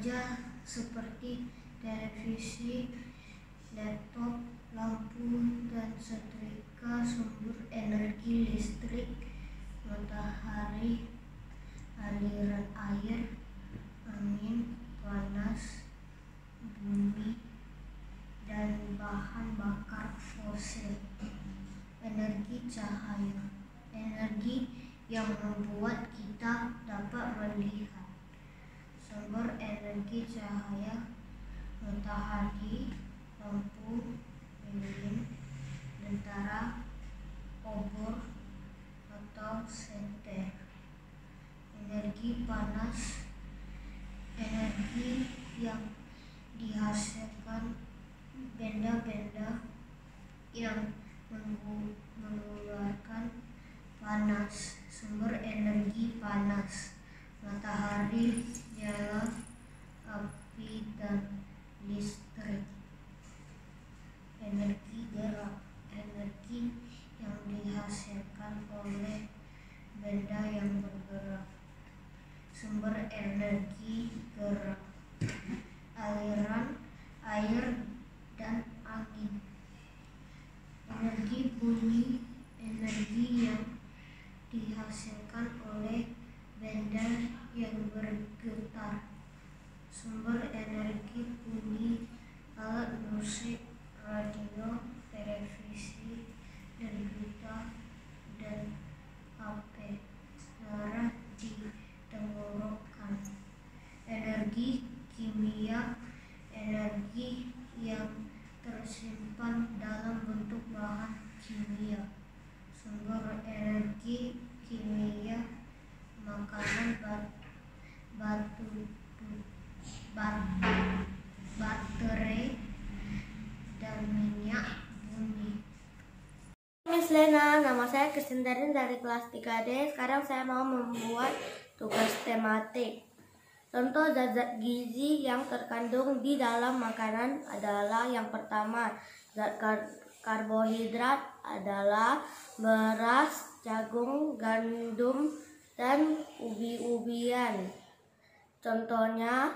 bekerja seperti televisi, laptop, lampu, dan setrika. Sumber energi listrik: matahari, aliran air, angin, panas bumi, dan bahan bakar fosil. Energi cahaya: energi yang membuat kita dapat melihat. Sumber energi cahaya: matahari, lampu, lilin, lentera, obor, atau senter. Energi panas: energi yang dihasilkan benda-benda yang mengeluarkan panas. Sumber energi panas: matahari, nyala, api, dan listrik. Energi gerak: energi yang dihasilkan oleh benda yang bergerak. Sumber energi gerak: aliran air dan angin. Energi bunyi: energi yang dihasilkan oleh benda yang bergetar. Sumber energi bunyi: alat musik, radio, televisi, berita, dan HP. Darah di tenggorokan. Energi kimia: energi yang tersimpan dalam bentuk bahan kimia. Sumber energi kimia: makanan, baterai, dan minyak bumi. Miss Lena, nama saya Christine dari kelas 3D. Sekarang saya mau membuat tugas tematik. Contoh zat-zat gizi yang terkandung di dalam makanan adalah yang pertama, zat karbohidrat adalah beras, jagung, gandum, dan ubi-ubian. Contohnya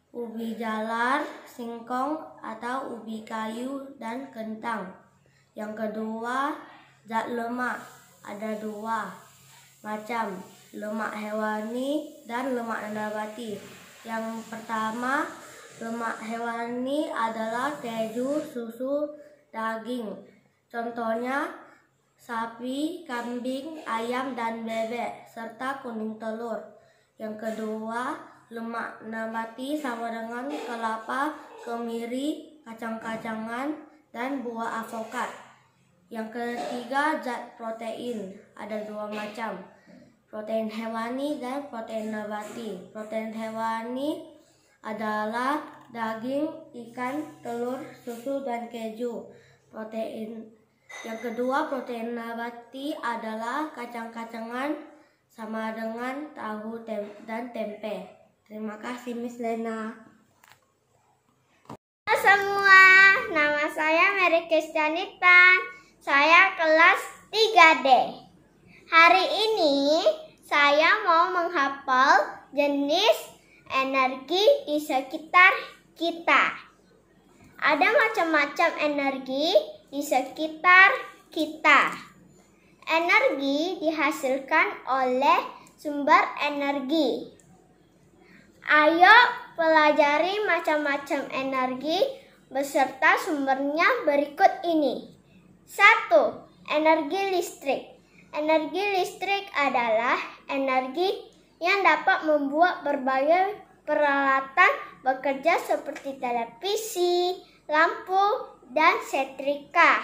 ubi jalar, singkong, atau ubi kayu, dan kentang. Yang kedua, zat lemak ada dua macam, lemak hewani dan lemak nabati. Yang pertama, lemak hewani adalah keju, susu, daging. Contohnya sapi, kambing, ayam, dan bebek, serta kuning telur. Yang kedua, lemak nabati sama dengan kelapa, kemiri, kacang-kacangan, dan buah avokat. Yang ketiga, zat protein ada dua macam, protein hewani dan protein nabati. Protein hewani adalah daging, ikan, telur, susu, dan keju. Yang kedua, protein nabati adalah kacang-kacangan sama dengan tahu dan tempe. Terima kasih Miss Lena. Halo semua, nama saya Mary Kristianita. Saya kelas 3D. Hari ini saya mau menghafal jenis energi di sekitar kita. Ada macam-macam energi di sekitar kita. Energi dihasilkan oleh sumber energi. Ayo pelajari macam-macam energi beserta sumbernya berikut ini. 1. Energi listrik. Energi listrik adalah energi yang dapat membuat berbagai peralatan bekerja seperti televisi, lampu, dan setrika.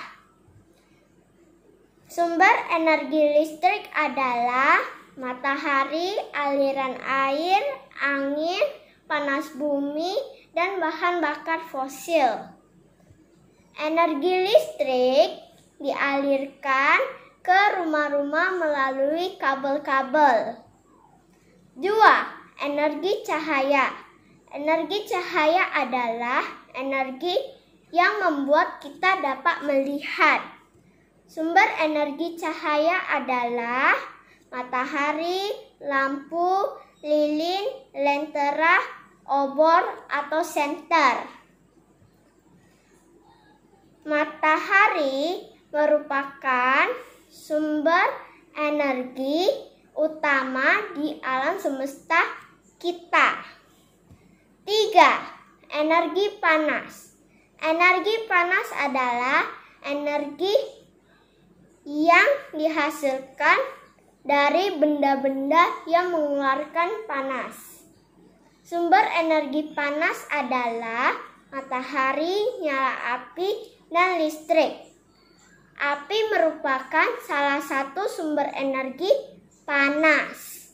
Sumber energi listrik adalah matahari, aliran air, angin, panas bumi, dan bahan bakar fosil. Energi listrik dialirkan ke rumah-rumah melalui kabel-kabel. 2. Energi cahaya. Energi cahaya adalah energi yang membuat kita dapat melihat. Sumber energi cahaya adalah matahari, lampu, lilin, lentera, obor atau senter. Matahari merupakan sumber energi utama di alam semesta kita. 3. Energi panas. Energi panas adalah energi yang dihasilkan dari benda-benda yang mengeluarkan panas. Sumber energi panas adalah matahari, nyala api, dan listrik. Api merupakan salah satu sumber energi panas.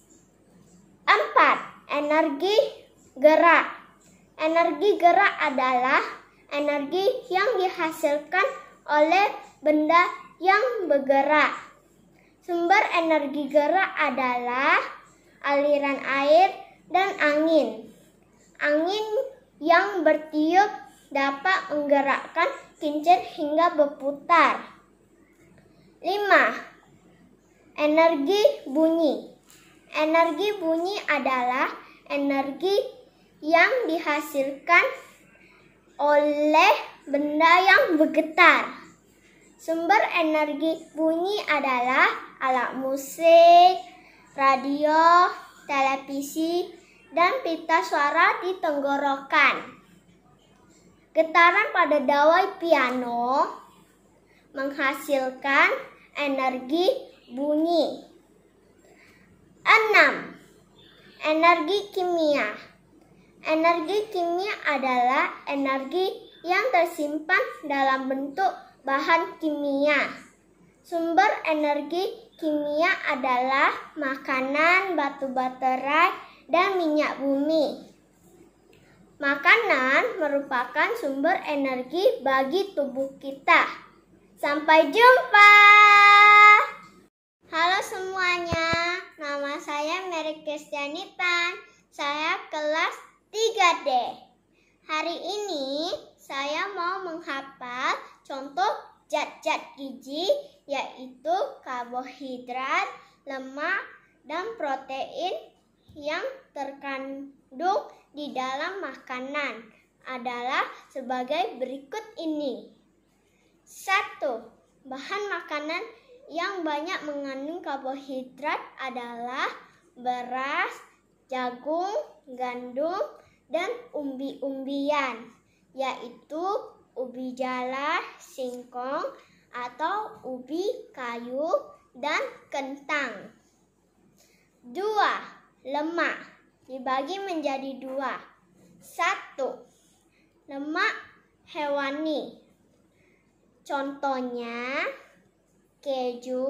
4. Energi gerak. Energi gerak adalah energi yang dihasilkan oleh benda yang bergerak. Sumber energi gerak adalah aliran air dan angin. Angin yang bertiup dapat menggerakkan kincir hingga berputar. 5. Energi bunyi. Energi bunyi adalah energi yang dihasilkan oleh benda yang bergetar. Sumber energi bunyi adalah alat musik, radio, televisi, dan pita suara di tenggorokan. Getaran pada dawai piano menghasilkan energi bunyi. 6. Energi kimia. Energi kimia adalah energi yang tersimpan dalam bentuk bahan kimia. Sumber energi kimia adalah makanan, batu baterai, dan minyak bumi. Makanan merupakan sumber energi bagi tubuh kita. Sampai jumpa. Halo semuanya, nama saya Mary Kristiani Tan. Saya kelas 3D. Hari ini saya mau menghafal contoh zat-zat gizi, yaitu karbohidrat, lemak, dan protein yang terkandung di dalam makanan adalah sebagai berikut ini. 1. Bahan makanan yang banyak mengandung karbohidrat adalah beras, jagung, gandum, dan umbi-umbian, yaitu ubi jalar, singkong atau ubi kayu, dan kentang. 2. Lemak dibagi menjadi 2. 1. Lemak hewani. Contohnya keju,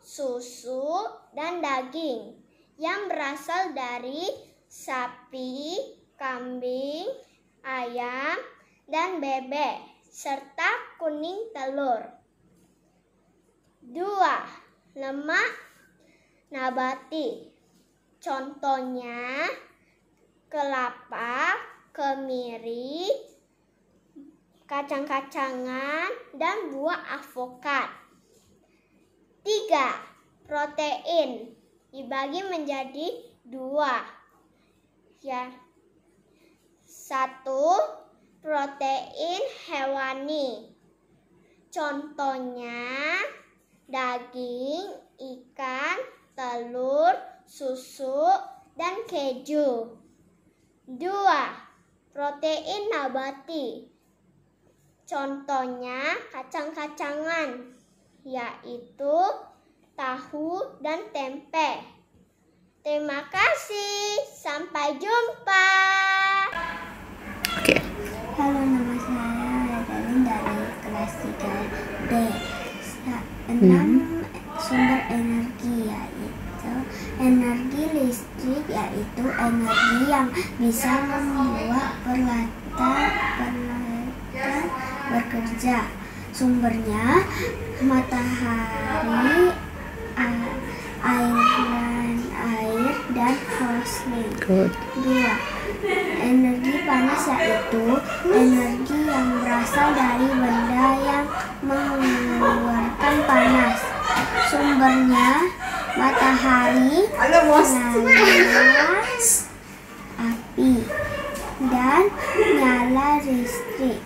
susu, dan daging yang berasal dari sapi, kambing, ayam, dan bebek, serta kuning telur. 2. Lemak nabati. Contohnya kelapa, kemiri, kacang-kacangan, dan buah alpukat. 3. Protein dibagi menjadi 2. 1. Protein hewani. Contohnya daging, ikan, telur, susu, dan keju. 2. Protein nabati. Contohnya kacang-kacangan, yaitu tahu dan tempe. Terima kasih, sampai jumpa. Halo, nama saya Radalin dari kelas 3D. 6. Sumber energi, yaitu energi listrik, yaitu energi yang bisa membuat peralatan bekerja. Sumbernya matahari, aliran air, dan fosil. 2. Energi panas, yaitu energi yang berasal dari benda yang mengeluarkan panas. Sumbernya matahari, nyala api. nyala listrik.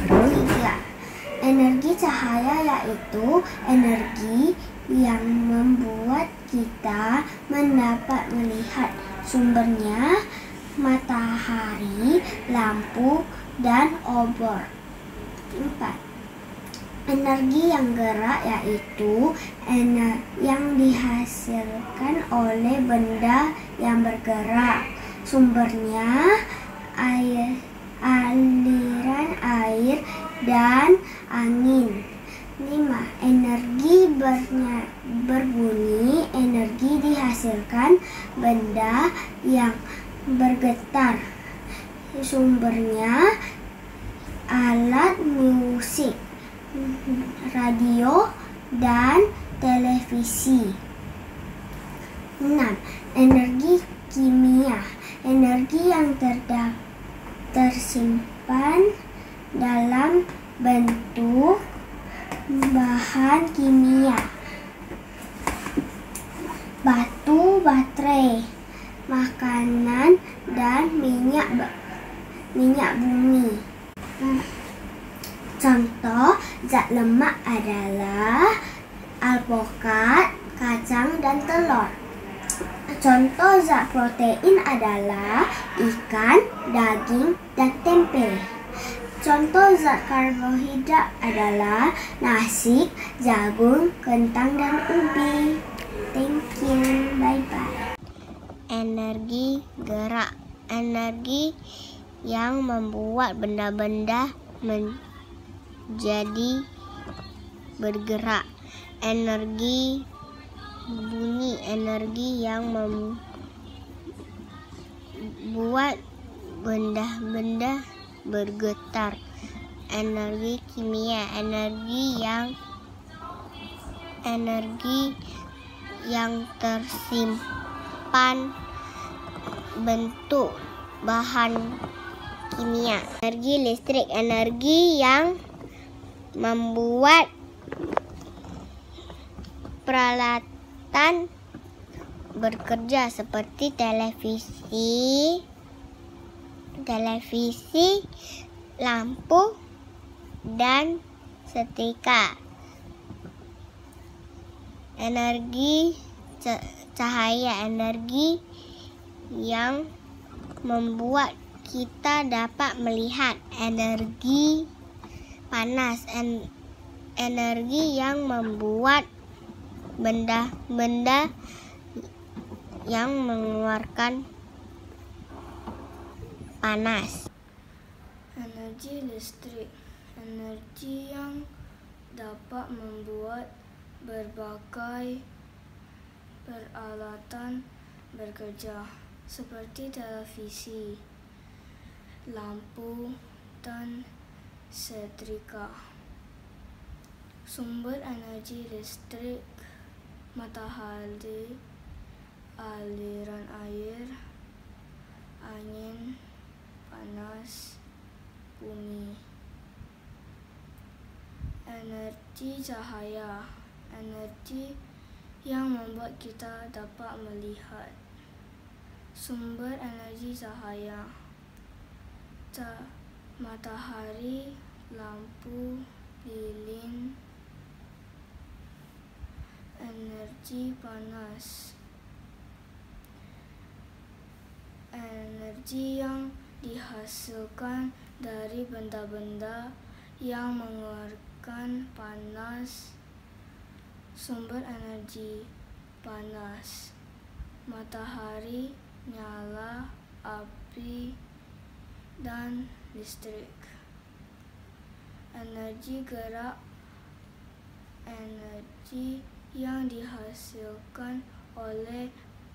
3. Energi cahaya yaitu energi yang membuat kita mendapat melihat. Sumbernya matahari, lampu, dan obor. 4. Energi yang gerak yaitu yang dihasilkan oleh benda yang bergerak. Sumbernya aliran air dan angin. 5. Energi berbunyi. Energi dihasilkan benda yang bergetar. Sumbernya alat musik, radio, dan televisi. 6. Energi kimia. Energi yang tersimpan dalam bentuk bahan kimia. Batu, baterai, makanan, dan minyak bumi. Contoh zat lemak adalah alpukat, kacang, dan telur. Contoh zat protein adalah ikan, daging, dan tempe. Contoh zat karbohidrat adalah nasi, jagung, kentang, dan ubi. Thank you. Bye-bye. Energi gerak. Energi yang membuat benda-benda menjadi bergerak. Energi bunyi. Energi yang membuat benda-benda bergetar. Energi kimia. Energi yang tersimpan bentuk bahan kimia. Energi listrik. Energi yang membuat peralatan bekerja seperti televisi, lampu, dan setrika. Energi cahaya. Energi yang membuat kita dapat melihat. Energi panas. Energi yang membuat benda-benda yang mengeluarkan panas. Energi listrik. Energi yang dapat membuat berbagai peralatan bekerja seperti televisi, lampu, dan setrika. Sumber energi listrik: matahari, aliran air, angin, panas, bumi. Energi cahaya. Energi yang membuat kita dapat melihat. Sumber energi cahaya: matahari, lampu, lilin. Energi panas. Energi yang dihasilkan dari benda-benda yang mengeluarkan panas. Sumber energi panas: matahari, nyala, api, dan listrik. Energi gerak. Energi yang dihasilkan oleh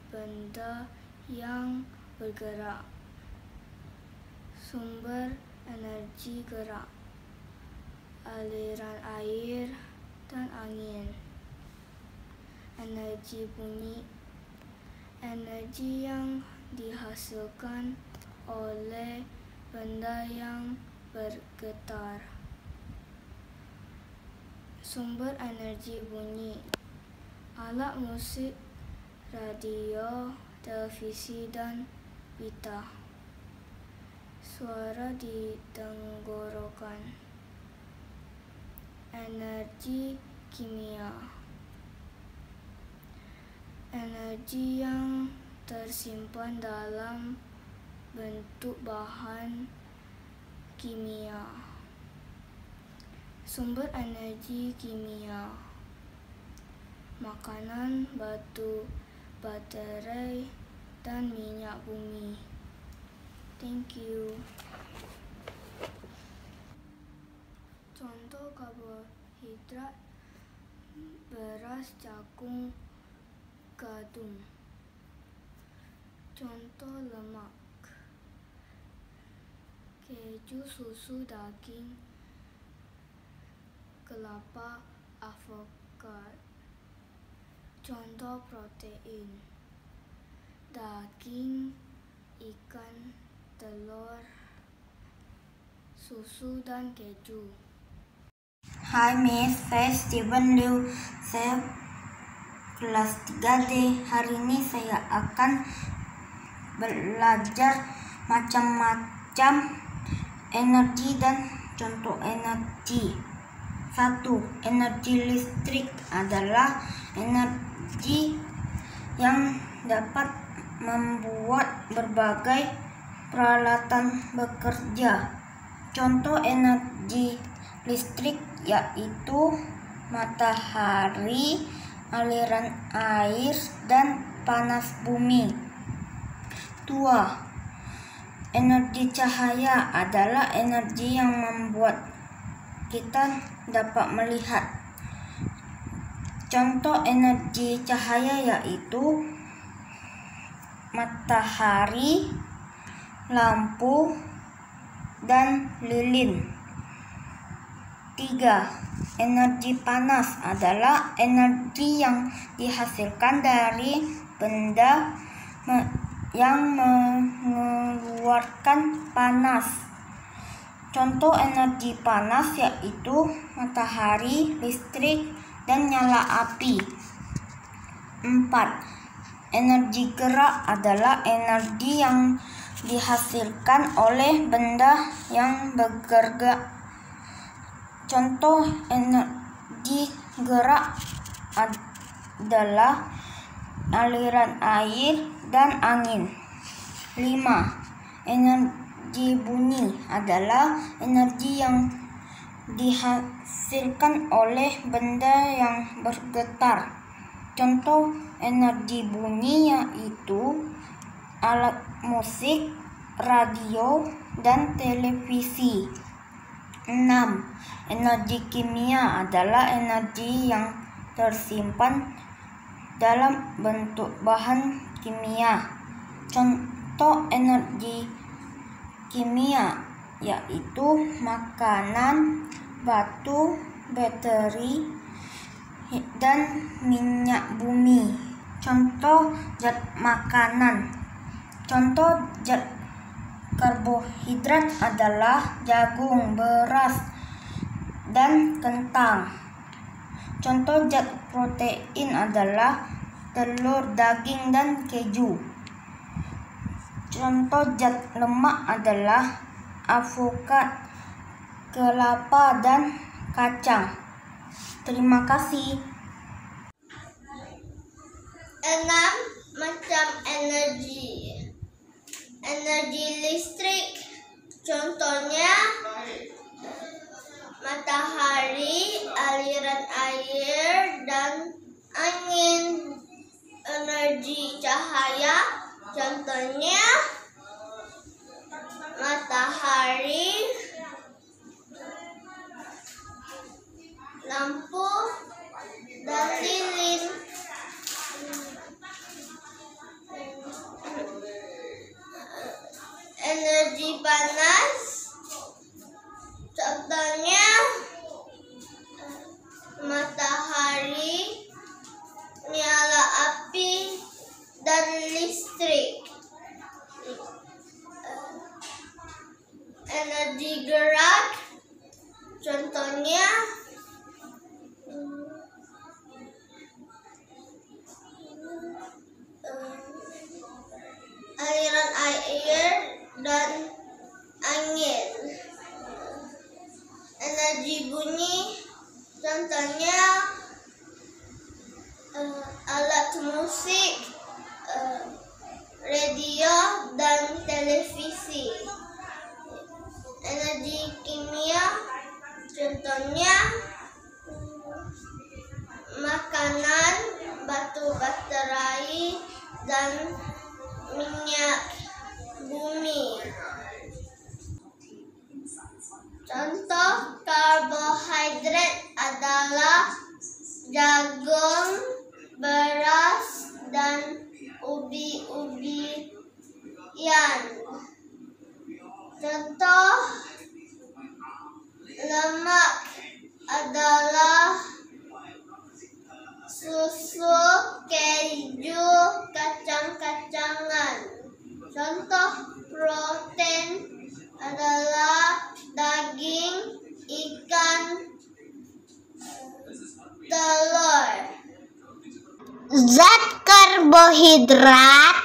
benda yang bergerak. Sumber energi gerak: aliran air dan angin. Energi bunyi. Energi yang dihasilkan oleh benda yang bergetar. Sumber energi bunyi: alat musik, radio, televisi, dan pita. suara di tenggorokan. Energi kimia. Energi yang tersimpan dalam bentuk bahan kimia. Sumber energi kimia: makanan, batu, baterai, dan minyak bumi. Thank you. Contoh karbohidrat: beras, jagung, gandum. Contoh lemak: keju, susu, daging, kelapa, avokat. Contoh protein: daging, ikan, telur, susu, dan keju. Hai Miss, saya Steven Liu. Saya kelas 3D. Hari ini saya akan belajar macam-macam energi dan contoh energi. 1. Energi listrik adalah energi yang dapat membuat berbagai peralatan bekerja. Contoh energi listrik yaitu matahari, aliran air, dan panas bumi. 2. Energi cahaya adalah energi yang membuat kita dapat melihat. Contoh energi cahaya yaitu matahari, lampu, dan lilin. 3. Energi panas adalah energi yang dihasilkan dari benda yang mengeluarkan panas. Contoh energi panas yaitu matahari, listrik, dan nyala api. 4. Energi gerak adalah energi yang dihasilkan oleh benda yang bergerak. Contoh energi gerak adalah aliran air dan angin. 5. Energi bunyi adalah energi yang dihasilkan oleh benda yang bergetar. Contoh energi bunyi yaitu alat musik, radio, dan televisi. 6. Energi kimia adalah energi yang tersimpan dalam bentuk bahan kimia. Contoh energi kimia yaitu makanan, batu, bateri, dan minyak bumi. Contoh zat makanan. Contoh zat karbohidrat adalah jagung, beras, dan kentang. Contoh zat protein adalah telur, daging, dan keju. Contoh zat lemak adalah avokat, kelapa, dan kacang. Terima kasih. 6. Macam energi. Energi listrik, contohnya matahari, aliran air, dan angin. Energi cahaya, contohnya matahari, lampu, dan lilin. Energi panas, contohnya matahari, nyala api, dan listrik. Energi gerak, contohnya aliran air dan energi bunyi, contohnya alat musik, radio, dan televisi. Energi kimia, contohnya makanan, batu baterai, dan minyak bumi. Contoh karbohidrat adalah jagung, beras, dan ubi-ubian. Contoh lemak adalah susu, keju, kacang-kacangan. Contoh protein adalah daging, ikan, telur. Zat karbohidrat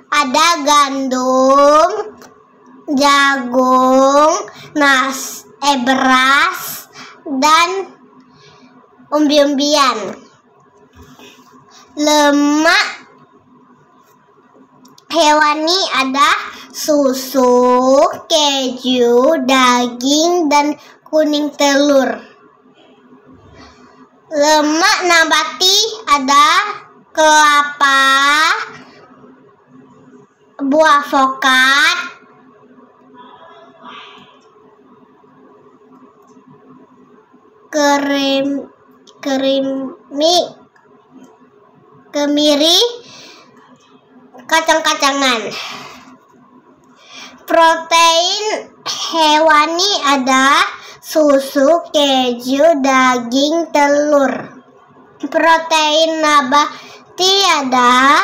ada gandum, jagung, beras, dan umbi-umbian. Lemak hewani ada susu, keju, daging, dan kuning telur. Lemak nabati ada kelapa, buah avokat, kemiri, kacang-kacangan. Protein hewani ada susu, keju, daging, telur. Protein nabati ada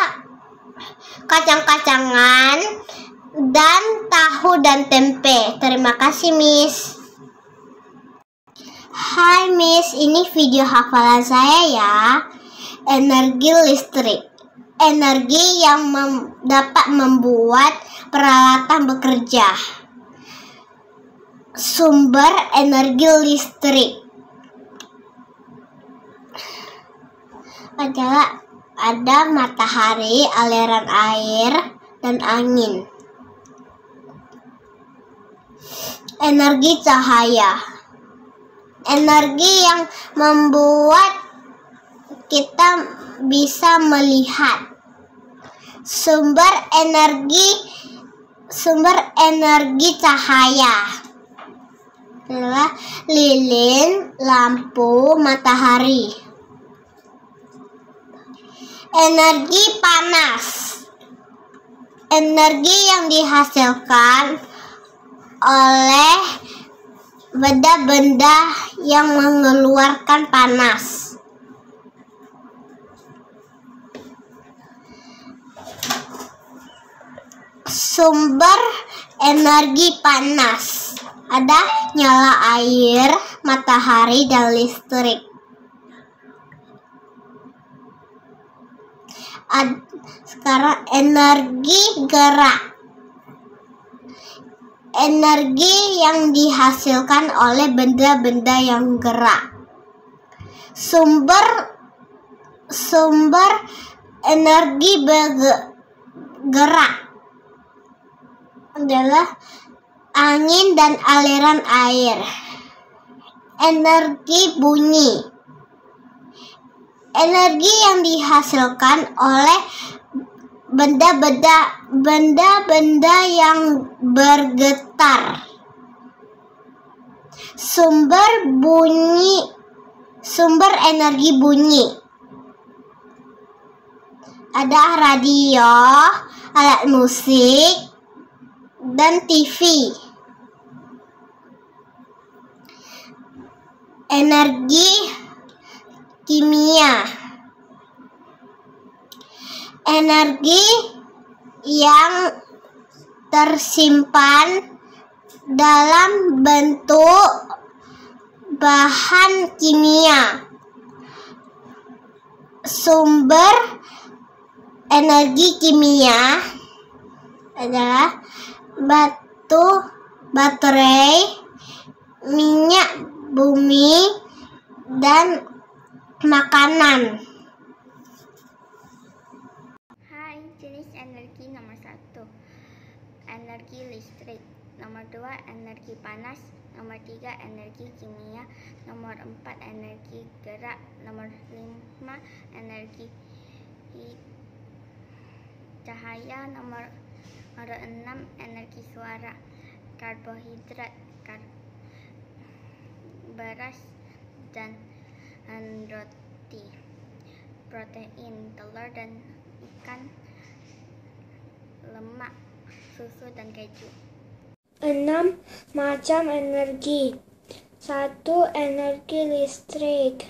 kacang-kacangan dan tahu dan tempe. Terima kasih, Miss. Hai, Miss. Ini video hafalan saya ya. Energi listrik. Energi yang dapat membuat peralatan bekerja. Sumber energi listrik adalah ada matahari, aliran air, dan angin. Energi cahaya. Energi yang membuat kita bisa melihat. Sumber energi cahaya adalah lilin, lampu, matahari. Energi panas. Energi yang dihasilkan oleh benda-benda yang mengeluarkan panas. Sumber energi panas ada nyala air, matahari, dan listrik. Sekarang energi gerak. Energi yang dihasilkan oleh benda-benda yang gerak. Sumber energi gerak adalah angin dan aliran air. Energi bunyi. Energi yang dihasilkan oleh benda-benda yang bergetar. Sumber energi bunyi ada radio, alat musik, dan TV. Energi kimia. Energi yang tersimpan dalam bentuk bahan kimia. Sumber energi kimia adalah baterai, minyak bumi, dan makanan. Hai, jenis energi nomor 1, energi listrik. Nomor 2, energi panas. Nomor 3, energi kimia. Nomor 4, energi gerak. Nomor 5, energi cahaya. Nomor 6, energi suara. Karbohidrat, beras dan roti. Protein, telur dan ikan. Lemak, susu dan keju. 6 macam energi. 1. Energi listrik.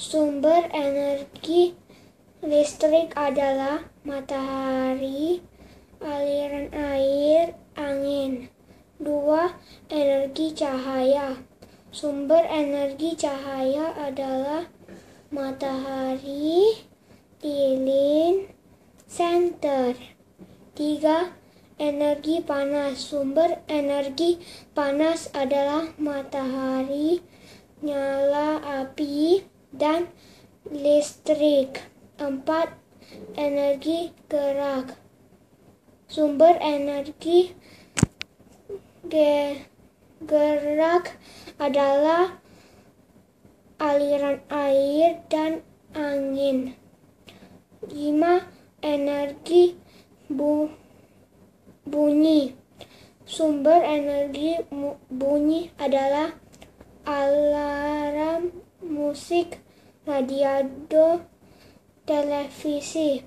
Sumber energi listrik adalah matahari, aliran air, angin. 2. Energi cahaya. Sumber energi cahaya adalah matahari, lilin, senter. 3. Energi panas. Sumber energi panas adalah matahari, nyala api, dan listrik. 4. Energi gerak. Sumber energi gerak adalah aliran air dan angin. 5. Energi bunyi. Sumber energi bunyi adalah alarm, musik, radio, televisi.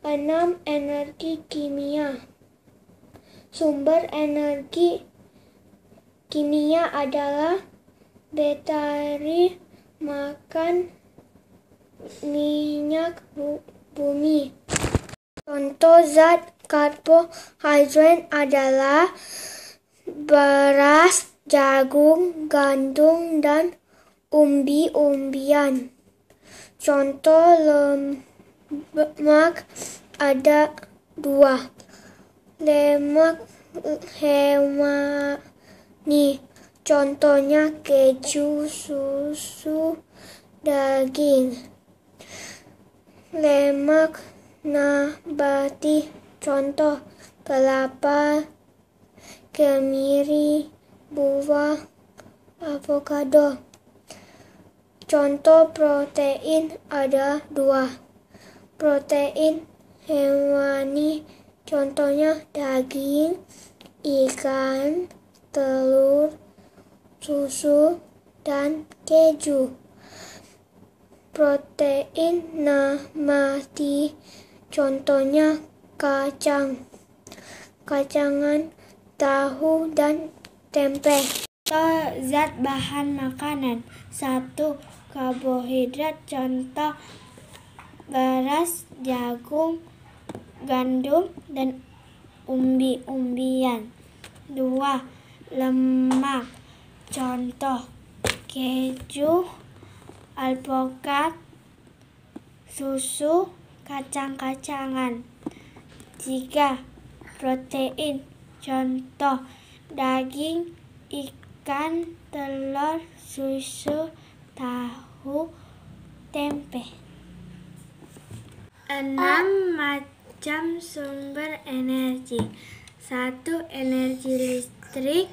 6. Energi kimia. Sumber energi kimia adalah bakteri, makan, minyak bumi. Contoh zat karbohidrat adalah beras, jagung, gandum, dan umbi-umbian. Contoh lemak ada 2. Lemak hewani, contohnya keju, susu, daging. Lemak nabati, contoh kelapa, kemiri, buah, avokado. Contoh protein ada 2. Protein hewani, contohnya daging, ikan, telur, susu, dan keju. Protein nabati, contohnya kacang, kacangan, tahu, dan tempe. Zat bahan makanan. 1. Karbohidrat, contoh beras, jagung, gandum, dan umbi-umbian. 2. Lemak, contoh keju, alpukat, susu, kacang-kacangan. 3. Protein, contoh daging, ikan, telur, susu, tahu, tempe. 6 macam sumber energi. 1. Energi listrik,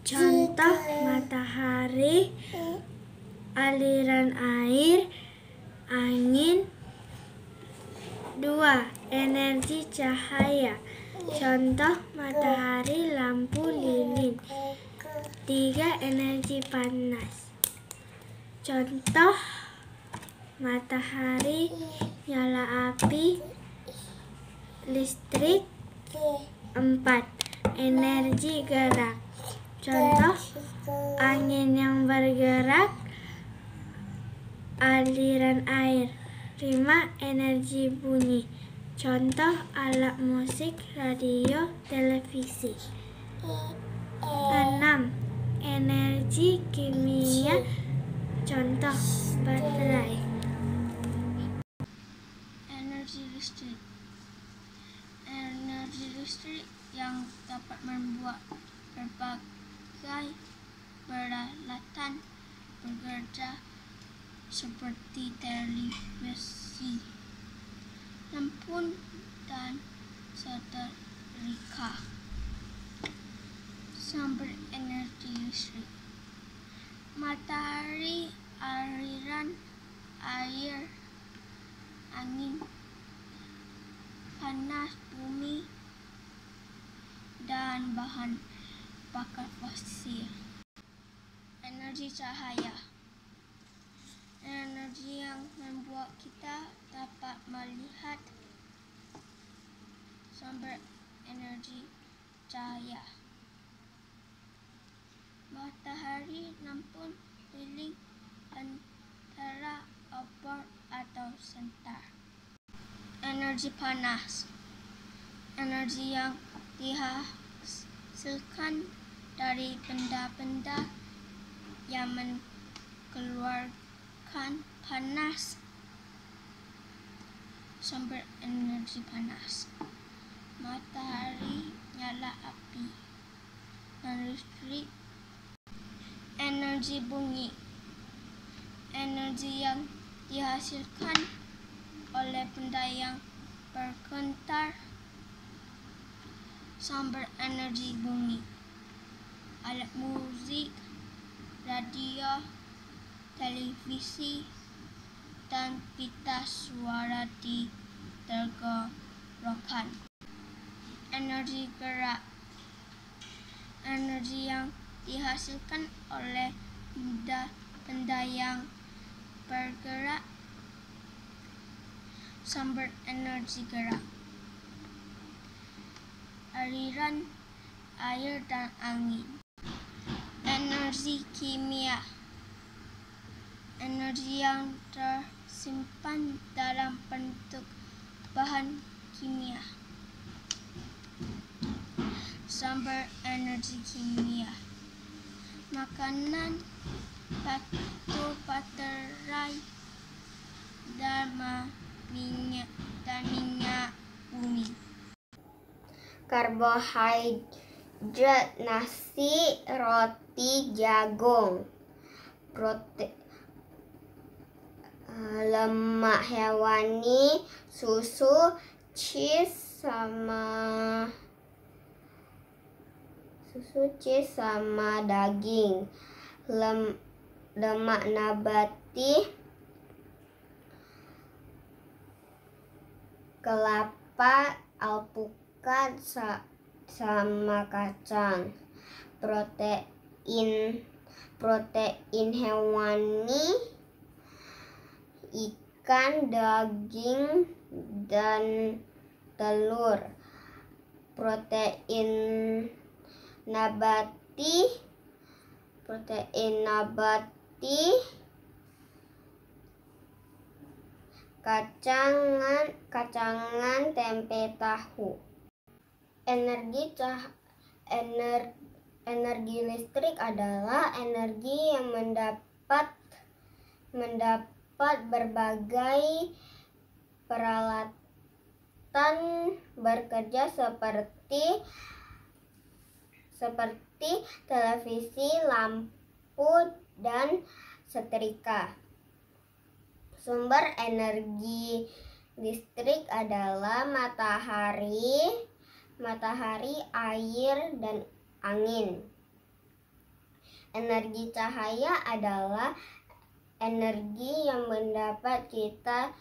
contoh matahari, aliran air, angin. 2. Energi cahaya, contoh matahari, lampu, lilin. 3. Energi panas, contoh matahari, nyala api, listrik. 4. Energi gerak, contoh angin yang bergerak, aliran air. 5. Energi bunyi, contoh alat musik, radio, televisi. 6. Energi kimia, contoh baterai. Energi listrik. Energi listrik yang dapat membuat berbagai peralatan bekerja seperti televisi, lampu, dan setrika. Sumber energi listrik: matahari, aliran air, angin, panas bumi, dan bahan bakar fosil. Energi cahaya: energi yang membuat kita dapat melihat. Sumber energi cahaya: matahari, lampu, lilin, antara obor atau sentar. Energi panas: energi yang dihasilkan dari benda-benda yang mengeluarkan panas. Sumber energi panas: matahari, nyala api, dan listrik. Energi bumi: energi yang dihasilkan oleh benda yang bergetar. Sumber energi bumi: alat musik, radio, televisi, dan pita suara di tenggorokan. Energi gerak: energi yang dihasilkan oleh benda yang bergerak. Sumber energi gerak: aliran air dan angin. Energi kimia: energi yang tersimpan dalam bentuk bahan kimia. Sumber energi kimia: makanan, batu baterai, dan minyak bumi. Karbohidrat: nasi, roti, jagung. Lemak hewani, susu, cheese sama daging. Lemak nabati, kelapa, alpukat, sama kacang. Protein hewani, ikan, daging, dan telur. Protein nabati, kacangan, tempe, tahu. Energi listrik adalah energi yang mendapat berbagai peralatan bekerja seperti televisi, lampu, dan setrika. Sumber energi listrik adalah matahari, air, dan angin. Energi cahaya adalah energi yang mendapat kita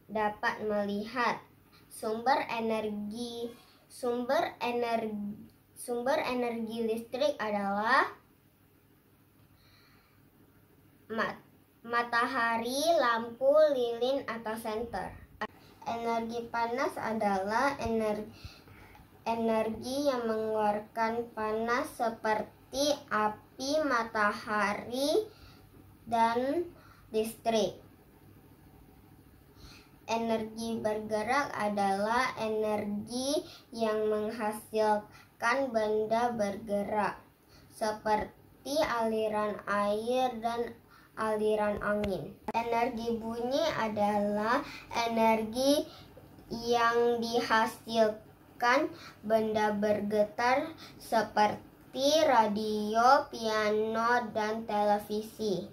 dapat melihat. Sumber energi listrik adalah matahari, lampu, lilin, atau senter. Energi panas adalah energi yang mengeluarkan panas seperti api, matahari, dan listrik. Energi bergerak adalah energi yang menghasilkan benda bergerak, seperti aliran air dan aliran angin. Energi bunyi adalah energi yang dihasilkan benda bergetar, seperti radio, piano, dan televisi.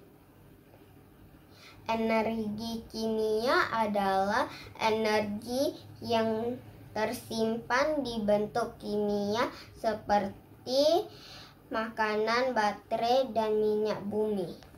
Energi kimia adalah energi yang tersimpan di bentuk kimia seperti makanan, baterai, dan minyak bumi.